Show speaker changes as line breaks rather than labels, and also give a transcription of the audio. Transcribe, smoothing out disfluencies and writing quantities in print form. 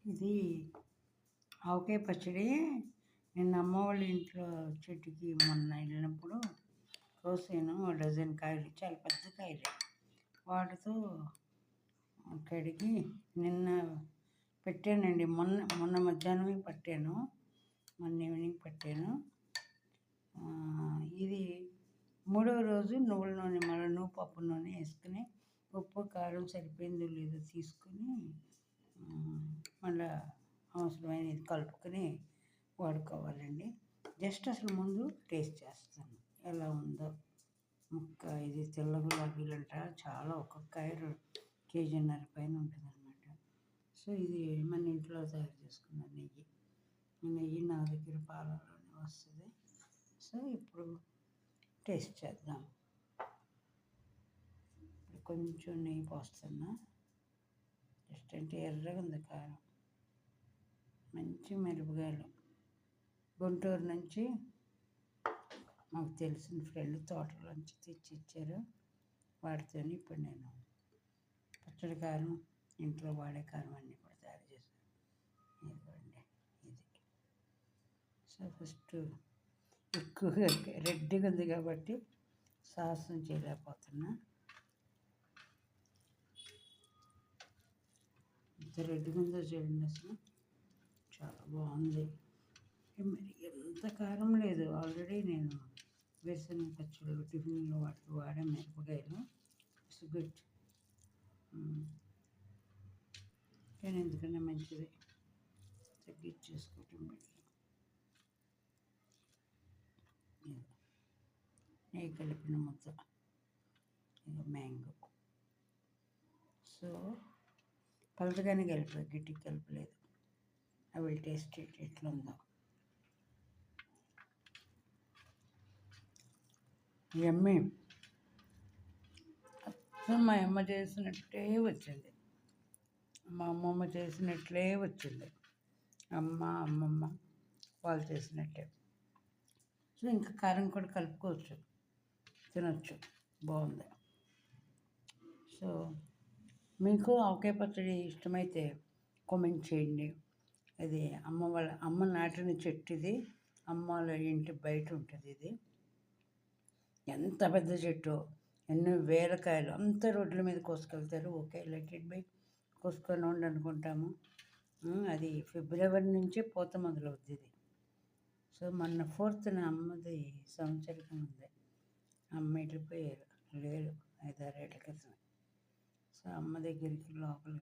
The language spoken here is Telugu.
ఇది ఆవకాయ పచ్చడి నిన్న అమ్మ వాళ్ళ ఇంట్లో చెట్టుకి మొన్న వెళ్ళినప్పుడు కోసాను. ఓ డజన్ కాయలు, చాలా పెద్ద కాయలే. వాటితో కడిగి నిన్న పెట్టానండి. మొన్న మొన్న మధ్యాహ్నమే పట్టాను, మొన్న ఈవినింగ్ పట్టాను. ఇది మూడవ రోజు నువ్వుల నూనె, మళ్ళీ నువ్వు పప్పు నూనె వేసుకుని ఉప్పు కారం సరిపోయిందో లేదో తీసుకుని మళ్ళీ అవసరమైనది కలుపుకొని వాడుకోవాలండి. జస్ట్ అసలు ముందు టేస్ట్ చేస్తాను ఎలా ఉందో. ముక్క ఇది తెల్ల గులాబీలు అంట, చాలా ఒక్కొక్క కాయ కేజీన్నర పైన ఉంటుంది అనమాట. సో ఇది మన ఇంట్లో తయారు చేసుకున్న నెయ్యి. నెయ్యి నా దగ్గర పాలలోనే వస్తుంది. సో ఇప్పుడు టేస్ట్ చేద్దాం. ఇప్పుడు కొంచెం నెయ్యి పోస్తున్నా. జస్ట్ అంటే ఎర్రగా ఉంది కారం. మంచి మిరపకాయలు గుంటూరు నుంచి మాకు తెలిసిన ఫ్రెండ్ తోటలోంచి తెచ్చి ఇచ్చారు. వాటితో ఇప్పుడు నేను పచ్చడి కారం, ఇంట్లో వాడే కారం అన్నీ కూడా తయారు చేశాను. ఇదిగోండి ఇది. సో ఫస్ట్ ఎక్కువగా రెడ్డిగా ఉంది కాబట్టి సాహసం చేయలేకపోతున్నా. ఎంత రెడ్డిగా ఉందో చూడండి, అసలు చాలా బాగుంది. మరి ఎంత కారం లేదు. ఆల్రెడీ నేను వేరుశనగ పచ్చళ్ళు టిఫిన్లో వాటికి వాడే మిరపకాయలు. It's good. కానీ ఎందుకన్నా మంచిది తగ్గించేసుకోవటం బట్టి. నెయ్యి కలిపిన ముద్ద, ఇక మ్యాంగో. సో పలచగానే కలిపి గట్టికి కలపలేదు. ఐ విల్ టేస్ట్ ఇట్ ఎట్లుందో. యమ్మీ. అసలు మా అమ్మ చేసినట్టే వచ్చింది. మా అమ్మమ్మ చేసినట్లే వచ్చింది. అమ్మమ్మ వాళ్ళు చేసినట్టే. సో ఇంకా కారం కూడా కలుపుకోవచ్చు, తినొచ్చు. బాగుంది. సో మీకు ఆవకాయ పచ్చడి ఇష్టమైతే కామెంట్ చేయండి. అది అమ్మ నాటిన చెట్టు ఇది. అమ్మ వాళ్ళ ఇంటి బయట ఉంటుంది ఇది. ఎంత పెద్ద చెట్టు, ఎన్నో వేల కాయలు, అంత రోడ్ల మీద కోసుకెళ్తారు. ఓకే, లెట్ ఇట్ బై, కోసుకొని ఉండి అనుకుంటాము. అది ఫిబ్రవరి నుంచే పూత మొదలవుద్ది ఇది. సో మొన్న 4th అమ్మది సంవత్సరం ఉంది. అమ్మ వెళ్ళిపోయారు, లేరు 5-6 ఏళ్ళ క్రితం. సో అమ్మ దగ్గరికి లోపలికి